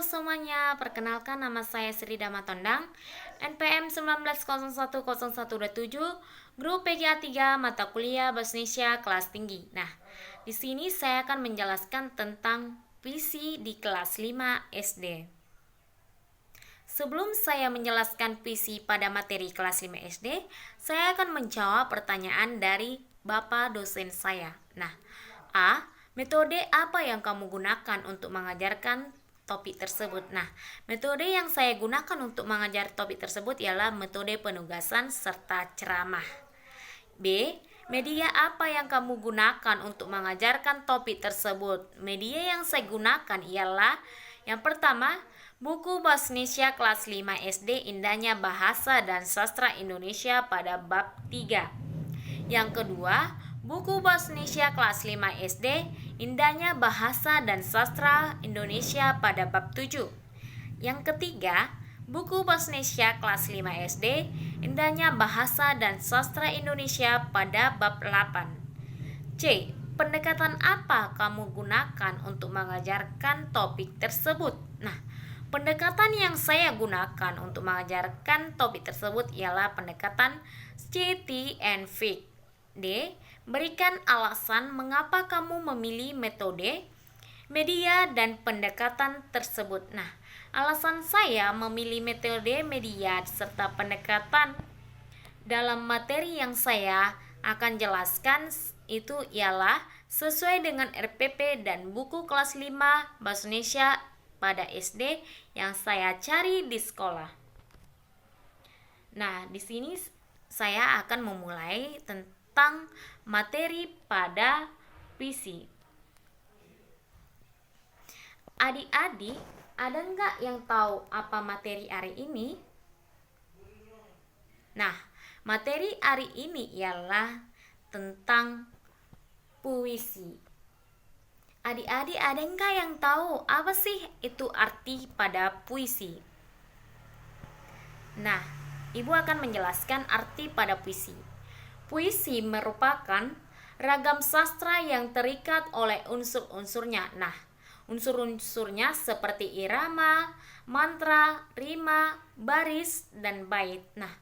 semuanya, perkenalkan nama saya Sri Dama Tondang, NPM 19010127, grup PGA 3, mata kuliah Bahasa Indonesia kelas tinggi. Nah, di sini saya akan menjelaskan tentang puisi di kelas 5 SD. Sebelum saya menjelaskan puisi pada materi kelas 5 SD, saya akan menjawab pertanyaan dari Bapak dosen saya. Nah, A. Metode apa yang kamu gunakan untuk mengajarkan topik tersebut? Nah, metode yang saya gunakan untuk mengajar topik tersebut ialah metode penugasan serta ceramah. B. Media apa yang kamu gunakan untuk mengajarkan topik tersebut? Media yang saya gunakan ialah yang pertama, buku Bahasa Indonesia kelas 5 SD Indahnya Bahasa dan Sastra Indonesia pada bab 3. Yang kedua, buku Bahasa Indonesia kelas 5 SD Indahnya Bahasa dan Sastra Indonesia pada bab 7. Yang ketiga, buku Bahasa Indonesia kelas 5 SD Indahnya Bahasa dan Sastra Indonesia pada bab 8. C. Pendekatan apa kamu gunakan untuk mengajarkan topik tersebut? Nah, pendekatan yang saya gunakan untuk mengajarkan topik tersebut ialah pendekatan scientific. D. Berikan alasan mengapa kamu memilih metode, media, dan pendekatan tersebut. Nah, alasan saya memilih metode, media, serta pendekatan dalam materi yang saya akan jelaskan itu ialah sesuai dengan RPP dan buku kelas 5 Bahasa Indonesia pada SD yang saya cari di sekolah. Nah, di sini saya akan memulai tentang materi pada puisi. Adik-adik, ada nggak yang tahu apa materi hari ini? Nah, materi hari ini ialah tentang puisi. Adik-adik, ada nggak yang tahu apa sih itu arti pada puisi? Nah, Ibu akan menjelaskan arti pada puisi. Puisi merupakan ragam sastra yang terikat oleh unsur-unsurnya. Nah, unsur-unsurnya seperti irama, mantra, rima, baris, dan bait. Nah,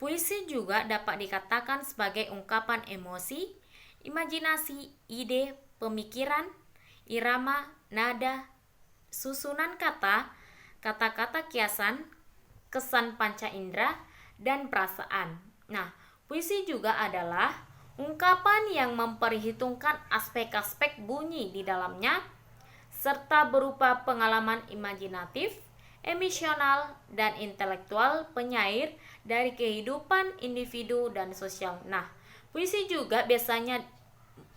puisi juga dapat dikatakan sebagai ungkapan emosi, imajinasi, ide, pemikiran, irama, nada, susunan kata, kata-kata kiasan, kesan panca indera, dan perasaan. Nah, puisi juga adalah ungkapan yang memperhitungkan aspek-aspek bunyi di dalamnya, serta berupa pengalaman imajinatif, emosional, dan intelektual penyair dari kehidupan individu dan sosial. Nah, puisi juga biasanya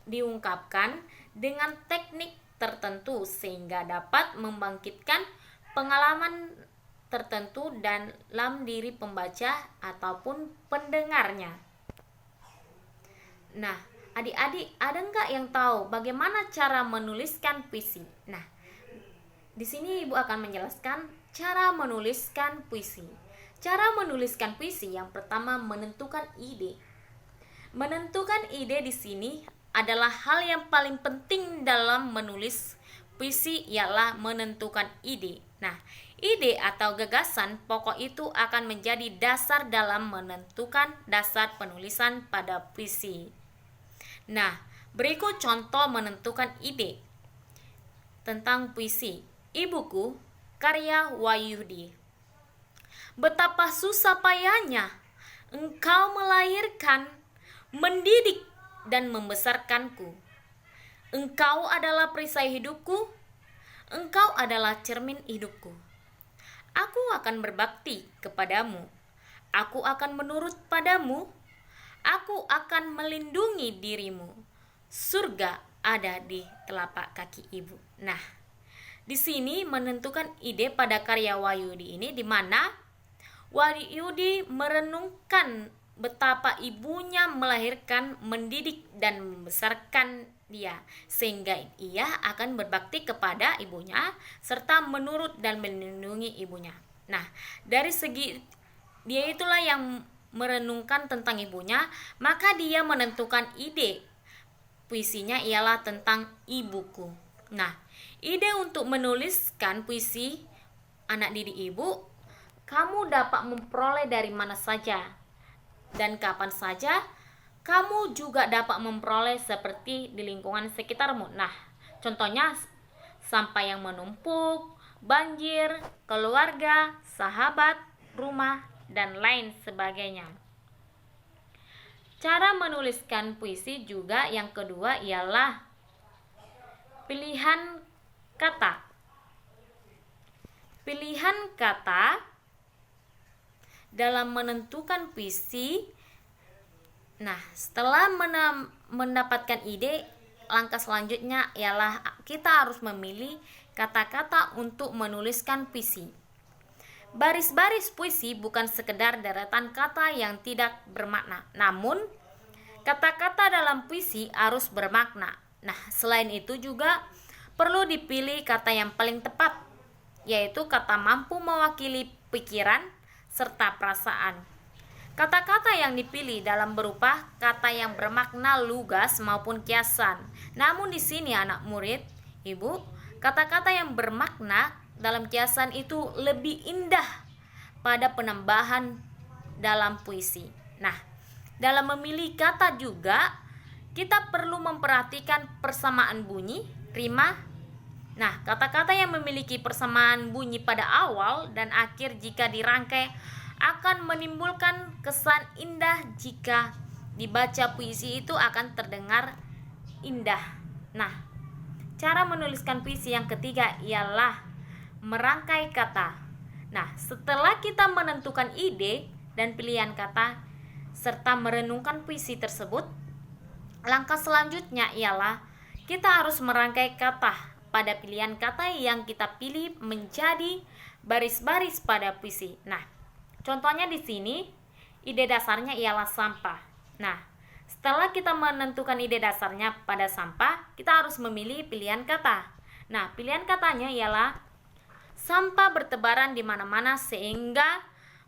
diungkapkan dengan teknik tertentu sehingga dapat membangkitkan pengalaman tertentu dalam diri pembaca ataupun pendengarnya. Nah, adik-adik, ada nggak yang tahu bagaimana cara menuliskan puisi? Nah, di sini Ibu akan menjelaskan cara menuliskan puisi. Cara menuliskan puisi yang pertama menentukan ide. Menentukan ide di sini adalah hal yang paling penting dalam menulis puisi ialah menentukan ide. Nah, ide atau gagasan pokok itu akan menjadi dasar dalam menentukan dasar penulisan pada puisi. Nah, berikut contoh menentukan ide tentang puisi. Ibuku, karya Wahyudi. Betapa susah payahnya engkau melahirkan, mendidik, dan membesarkanku. Engkau adalah perisai hidupku, engkau adalah cermin hidupku. Aku akan berbakti kepadamu, aku akan menurut padamu, aku akan melindungi dirimu. Surga ada di telapak kaki ibu. Nah, di sini menentukan ide pada karya Wahyudi ini di mana Wahyudi merenungkan betapa ibunya melahirkan, mendidik, dan membesarkan dia, sehingga ia akan berbakti kepada ibunya serta menurut dan melindungi ibunya. Nah, dari segi dia itulah yang merenungkan tentang ibunya, maka dia menentukan ide puisinya ialah tentang ibuku. Nah, ide untuk menuliskan puisi anak didik ibu, kamu dapat memperoleh dari mana saja dan kapan saja. Kamu juga dapat memperoleh seperti di lingkungan sekitarmu. Nah, contohnya sampah yang menumpuk, banjir, keluarga, sahabat, rumah, dan lain sebagainya. Cara menuliskan puisi juga yang kedua ialah pilihan kata. Pilihan kata dalam menentukan puisi. Nah, setelah mendapatkan ide, langkah selanjutnya ialah kita harus memilih kata-kata untuk menuliskan puisi. Baris-baris puisi bukan sekedar deretan kata yang tidak bermakna, namun kata-kata dalam puisi harus bermakna. Nah, selain itu juga perlu dipilih kata yang paling tepat, yaitu kata mampu mewakili pikiran serta perasaan. Kata-kata yang dipilih dalam berupa kata yang bermakna lugas maupun kiasan. Namun di sini anak murid, ibu, kata-kata yang bermakna dalam kiasan itu lebih indah pada penambahan dalam puisi. Nah, dalam memilih kata juga kita perlu memperhatikan persamaan bunyi, rima. Nah, kata-kata yang memiliki persamaan bunyi pada awal dan akhir jika dirangkai akan menimbulkan kesan indah. Jika dibaca puisi itu akan terdengar indah. Nah, cara menuliskan puisi yang ketiga ialah merangkai kata. Nah, setelah kita menentukan ide dan pilihan kata serta merenungkan puisi tersebut, langkah selanjutnya ialah kita harus merangkai kata pada pilihan kata yang kita pilih menjadi baris-baris pada puisi. Nah, contohnya di sini ide dasarnya ialah sampah. Nah, setelah kita menentukan ide dasarnya pada sampah, kita harus memilih pilihan kata. Nah, pilihan katanya ialah sampah bertebaran di mana-mana sehingga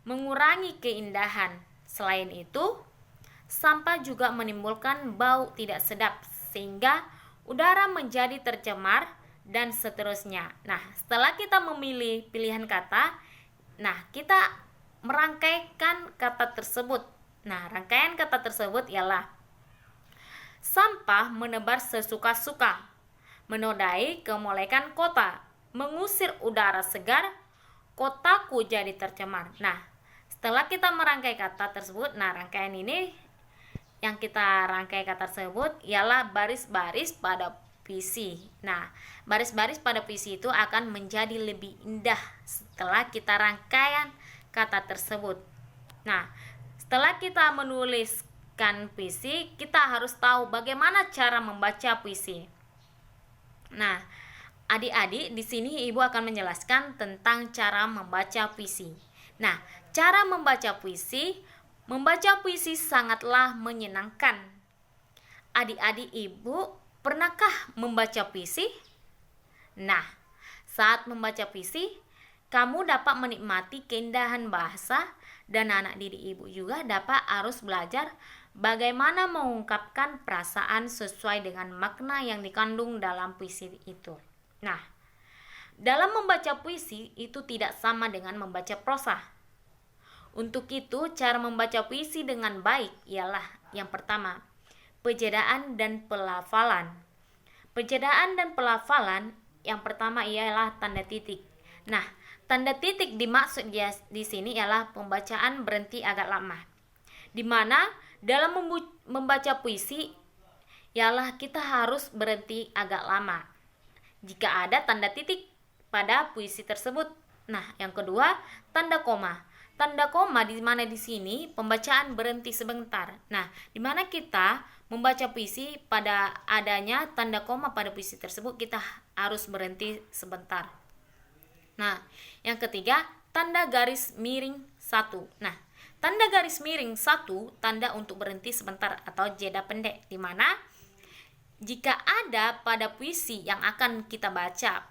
mengurangi keindahan. Selain itu, sampah juga menimbulkan bau tidak sedap sehingga udara menjadi tercemar dan seterusnya. Nah, setelah kita memilih pilihan kata, nah kita merangkaikan kata tersebut. Nah, rangkaian kata tersebut ialah sampah menebar sesuka-suka, menodai kemolekan kota, mengusir udara segar, kotaku jadi tercemar. Nah, setelah kita merangkai kata tersebut, nah rangkaian ini yang kita rangkai kata tersebut ialah baris-baris pada puisi. Nah, baris-baris pada puisi itu akan menjadi lebih indah setelah kita rangkaian kata tersebut. Nah, setelah kita menuliskan puisi, kita harus tahu bagaimana cara membaca puisi. Nah, adik-adik, di sini ibu akan menjelaskan tentang cara membaca puisi. Nah, cara membaca puisi sangatlah menyenangkan. Adik-adik ibu, pernahkah membaca puisi? Nah, saat membaca puisi, kamu dapat menikmati keindahan bahasa dan anak didik ibu juga harus belajar bagaimana mengungkapkan perasaan sesuai dengan makna yang dikandung dalam puisi itu. Nah, dalam membaca puisi itu tidak sama dengan membaca prosa. Untuk itu, cara membaca puisi dengan baik ialah yang pertama, pejedaan dan pelafalan. Pejedaan dan pelafalan yang pertama ialah tanda titik. Nah, tanda titik dimaksud di sini ialah pembacaan berhenti agak lama. Di mana dalam membaca puisi ialah kita harus berhenti agak lama jika ada tanda titik pada puisi tersebut. Nah, yang kedua, tanda koma. Tanda koma di mana di sini pembacaan berhenti sebentar. Nah, di mana kita membaca puisi pada adanya tanda koma pada puisi tersebut, kita harus berhenti sebentar. Nah, yang ketiga, tanda garis miring 1. Nah, tanda garis miring 1 tanda untuk berhenti sebentar atau jeda pendek, di mana jika ada pada puisi yang akan kita baca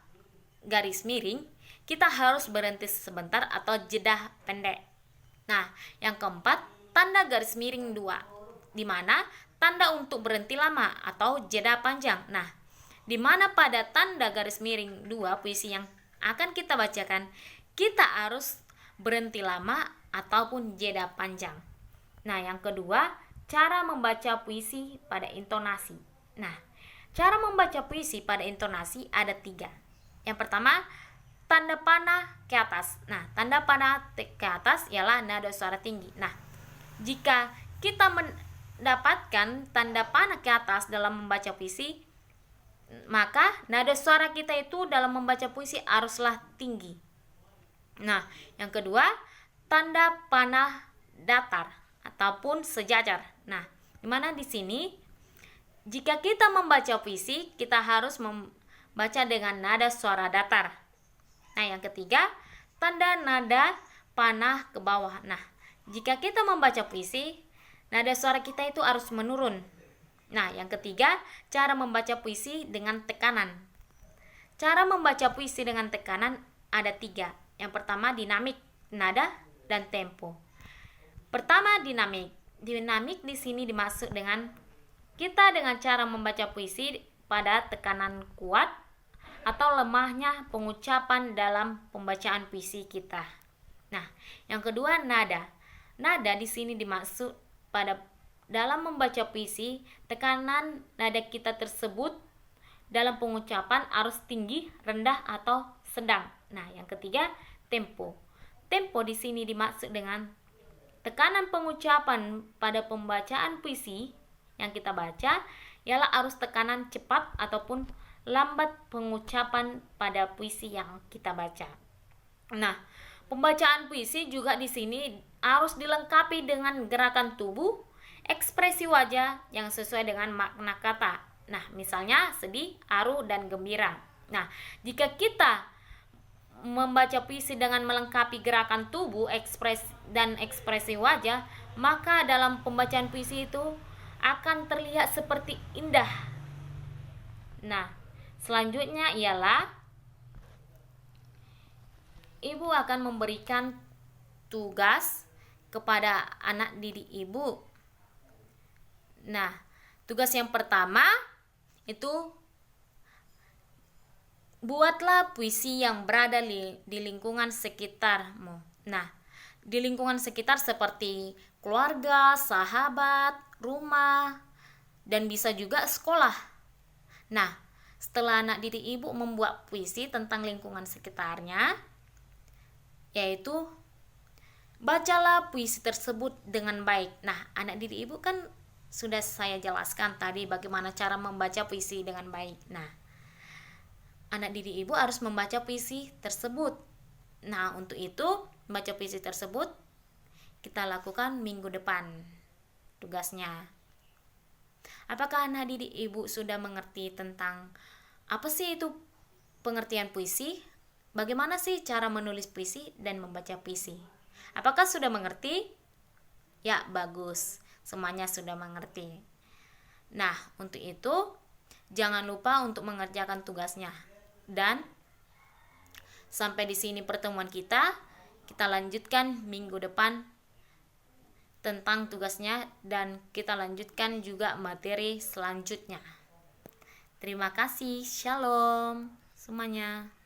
garis miring, kita harus berhenti sebentar atau jeda pendek. Nah, yang keempat, tanda garis miring 2, di mana tanda untuk berhenti lama atau jeda panjang. Nah, di mana pada tanda garis miring 2 puisi yang akan kita bacakan, kita harus berhenti lama ataupun jeda panjang. Nah, yang kedua, cara membaca puisi pada intonasi. Nah, cara membaca puisi pada intonasi ada 3. Yang pertama, tanda panah ke atas. Nah, tanda panah ke atas ialah nada suara tinggi. Nah, jika kita mendapatkan tanda panah ke atas dalam membaca puisi, maka nada suara kita itu dalam membaca puisi haruslah tinggi. Nah, yang kedua, tanda panah datar ataupun sejajar. Nah, dimana di sini jika kita membaca puisi, kita harus membaca dengan nada suara datar. Nah, yang ketiga, tanda nada panah ke bawah. Nah, jika kita membaca puisi, nada suara kita itu harus menurun. Nah, yang ketiga, cara membaca puisi dengan tekanan. Cara membaca puisi dengan tekanan ada 3. Yang pertama, dinamik, nada, dan tempo. Pertama, dinamik. Dinamik di sini dimaksud dengan kita dengan cara membaca puisi pada tekanan kuat atau lemahnya pengucapan dalam pembacaan puisi kita. Nah, yang kedua, nada. Nada di sini dimaksud pada dalam membaca puisi, tekanan nada kita tersebut dalam pengucapan harus tinggi, rendah, atau sedang. Nah, yang ketiga, tempo. Tempo di sini dimaksud dengan tekanan pengucapan pada pembacaan puisi yang kita baca ialah harus tekanan cepat ataupun lambat pengucapan pada puisi yang kita baca. Nah, pembacaan puisi juga di sini harus dilengkapi dengan gerakan tubuh, ekspresi wajah yang sesuai dengan makna kata. Nah, misalnya sedih, haru, dan gembira. Nah, jika kita membaca puisi dengan melengkapi gerakan tubuh, ekspresi wajah, maka dalam pembacaan puisi itu akan terlihat seperti indah. Nah, selanjutnya ialah ibu akan memberikan tugas kepada anak didik ibu. Nah, tugas yang pertama itu buatlah puisi yang berada di lingkungan sekitarmu. Nah, di lingkungan sekitar seperti keluarga, sahabat, rumah, dan bisa juga sekolah. Nah, setelah anak didik ibu membuat puisi tentang lingkungan sekitarnya, yaitu bacalah puisi tersebut dengan baik. Nah, anak didik ibu kan sudah saya jelaskan tadi bagaimana cara membaca puisi dengan baik. Nah, anak didik ibu harus membaca puisi tersebut. Nah, untuk itu, membaca puisi tersebut kita lakukan minggu depan tugasnya. Apakah anak didik ibu sudah mengerti tentang apa sih itu pengertian puisi? Bagaimana sih cara menulis puisi dan membaca puisi? Apakah sudah mengerti? Ya, bagus. Semuanya sudah mengerti. Nah, untuk itu jangan lupa untuk mengerjakan tugasnya. Dan sampai di sini pertemuan kita. Kita lanjutkan minggu depan tentang tugasnya dan kita lanjutkan juga materi selanjutnya. Terima kasih. Shalom semuanya.